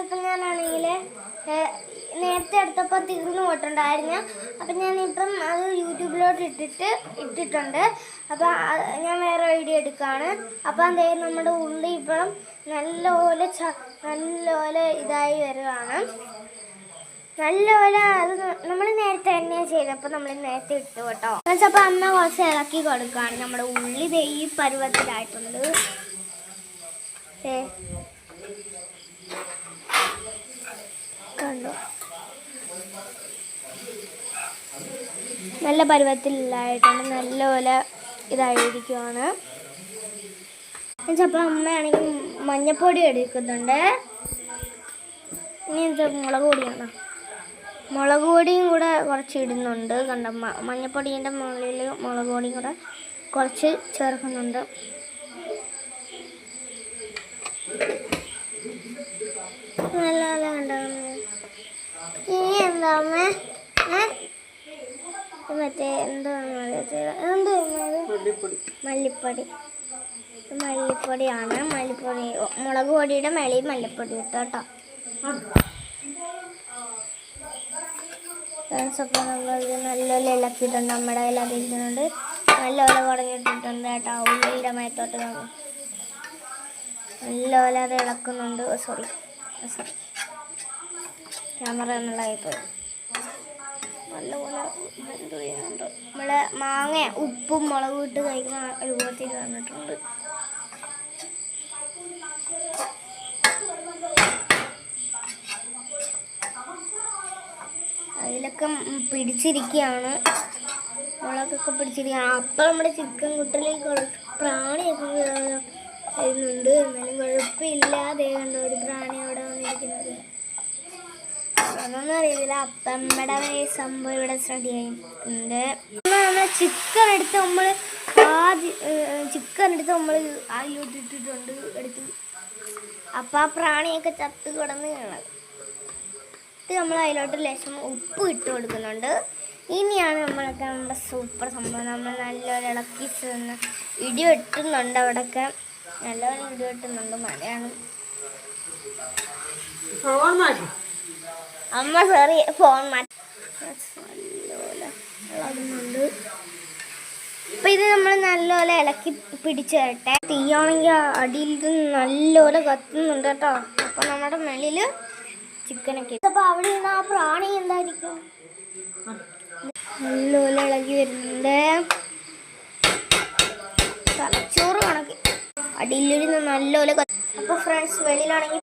ഇപ്പം ഞാനാണെങ്കിൽ നേരത്തെ എടുത്തപ്പോൾ തീർന്നു പോയിട്ടുണ്ടായിരുന്നു. അപ്പം ഞാനിപ്പം അത് യൂട്യൂബിലോട്ട് ഇട്ടിട്ടുണ്ട്. അപ്പം ഞാൻ വേറെ വീഡിയോ എടുക്കുകയാണ്. അപ്പം അതേ നമ്മുടെ ഉള്ളി ഇപ്പം നല്ലപോലെ ഇതായി വരുവാണ്. നല്ലപോലെ അത് നമ്മൾ നേരത്തെ തന്നെ ചെയ്തപ്പോൾ നമ്മൾ നേരത്തെ ഇട്ടു കേട്ടോ. അപ്പോൾ അമ്മ കുറച്ച് ഇളക്കി കൊടുക്കുകയാണ്. നമ്മുടെ ഉള്ളി ഈ പരുവത്തിലായിട്ടുണ്ട്. കണ്ടോ, നല്ല പരുവത്തിലായിട്ടുണ്ട്. നല്ലപോലെ ഇതായിരിക്കുവാണ്. അപ്പോൾ അമ്മയാണെങ്കിൽ മഞ്ഞപ്പൊടി എടുക്കുന്നുണ്ട്. ഇനി എന്താ മുളക് പൊടിയാണ്. മുളക് പൊടിയും കൂടെ കുറച്ച് ഇടുന്നുണ്ട്. കണ്ടോ, മഞ്ഞപ്പൊടീൻ്റെ മുകളിൽ മുളക് പൊടിയും കൂടെ കുറച്ച് ചേർക്കുന്നുണ്ട്. നല്ല കണ്ടാകുന്നു. ഇനി എന്താ മറ്റേ മല്ലിപ്പൊടിയാണ്. മുളക് പൊടിയുടെ മേളിൽ മല്ലിപ്പൊടി ഇട്ടു കേട്ടോ. അപ്പോൾ നമ്മൾ നല്ലപോലെ ഇളക്കിയിട്ടുണ്ട്. നമ്മുടെ കയ്യിൽ അതിരിക്കുന്നുണ്ട്. നല്ലപോലെ കുടഞ്ഞിട്ടിട്ടുണ്ട് കേട്ടോ. ഉള്ളിയുടെ മേത്തോട്ട് നല്ലപോലെ അത് ഇളക്കുന്നുണ്ട്. Sorry camera എന്നുള്ളതായിപ്പോയി. നല്ലപോലെ എന്ത് ചെയ്യുന്നുണ്ട്. നമ്മളെ മാങ്ങ ഉപ്പും മുളകും ഇട്ട് കഴിക്കുന്ന രൂപത്തിൽ വന്നിട്ടുണ്ട്. അതിലൊക്കെ പിടിച്ചിരിക്കുകയാണ്. മുളകൊക്കെ പിടിച്ചിരിക്കുകയാണ്. അപ്പം നമ്മുടെ ചിക്കൻ കുട്ടലേക്ക് പ്രാണിയൊക്കെ വരുന്നുണ്ട്. എന്നാലും കുഴപ്പമില്ലാതെ കണ്ട ഒരു പ്രാണി അവിടെ വന്നിരിക്കുന്നത്. അതൊന്നും അറിയില്ല. അപ്പം നമ്മുടെ സംഭവം ഇവിടെ റെഡി ആയിട്ടുണ്ട്. നമ്മൾ ചിക്കൻ എടുത്ത് നമ്മൾ അതിലോട്ട് ഇട്ടിട്ടുണ്ട് എടുത്ത്. അപ്പം ആ പ്രാണിയൊക്കെ ചത്ത് കിടന്ന് കാണാം. നമ്മൾ അതിലോട്ട് ലേശം ഉപ്പ് ഇട്ട് കൊടുക്കുന്നുണ്ട്. ഇനിയാണ് നമ്മളൊക്കെ നമ്മുടെ സൂപ്പർ സംഭവം. നമ്മൾ നല്ലൊരു ഇളക്കി ഇടി വെട്ടുന്നുണ്ട്. അവിടെയൊക്കെ നല്ലപോലെ ഇടി വെട്ടുന്നുണ്ട്. മഴയാണ്. അമ്മ സോറി ഫോൺ മാറ്റി നല്ലപോലെ ഇളകുന്നുണ്ട്. അപ്പം ഇത് നമ്മൾ നല്ലപോലെ ഇളക്കി പിടിച്ചു തരട്ടെ. തീയാണെങ്കിൽ അടിയിൽ നല്ലപോലെ കത്തുന്നുണ്ട് കേട്ടോ. അപ്പം നമ്മുടെ മേളിൽ ചിക്കനൊക്കെ. അപ്പോൾ അവിടെ നിന്ന് ആ പ്രാണി എന്തായിരിക്കും നല്ലപോലെ ഇളകി വരുന്നുണ്ട്. തലച്ചോറ് കണക്ക് അടിയിലിരുന്ന് നല്ലപോലെ. അപ്പോൾ ഫ്രണ്ട്സ്, വെളിയിലാണെങ്കിൽ